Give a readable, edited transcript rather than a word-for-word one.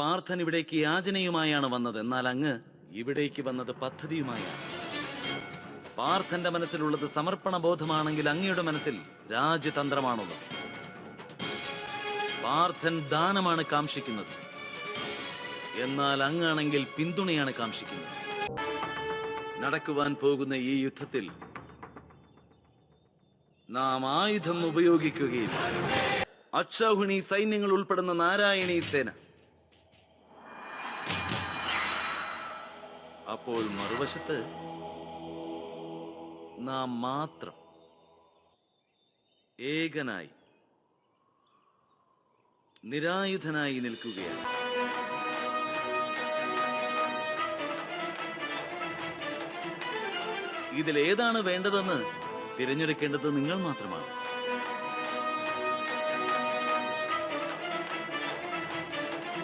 പാർത്ഥൻ ഇവിടേക്ക് യാചനയുമായാണ് വന്നത്, എന്നാൽ അങ്ങ് ഇവിടേക്ക് വന്നത് പദ്ധതിയുമായാണ്. പാർത്ഥന്റെ മനസ്സിലുള്ളത് സമർപ്പണ ബോധമാണെങ്കിൽ അങ്ങയുടെ മനസ്സിൽ രാജ്യതന്ത്രമാണുള്ളത്. പാർത്ഥൻ ദാനമാണ് കാംക്ഷിക്കുന്നത്, എന്നാൽ അങ്ങാണെങ്കിൽ പിന്തുണയാണ് കാംക്ഷിക്കുന്നത്. നടക്കുവാൻ പോകുന്ന ഈ യുദ്ധത്തിൽ നാം ആയുധം ഉപയോഗിക്കുകയില്ല. അക്ഷൗഹിണി സൈന്യങ്ങൾ ഉൾപ്പെടുന്ന നാരായണീ സേന. അപ്പോൾ മറുവശത്ത് നാം മാത്രം, ഏകനായി നിരായുധനായി നിൽക്കുകയാണ്. ഇതിലേതാണ് വേണ്ടതെന്ന് തിരഞ്ഞെടുക്കേണ്ടത് നിങ്ങൾ മാത്രമാണ്.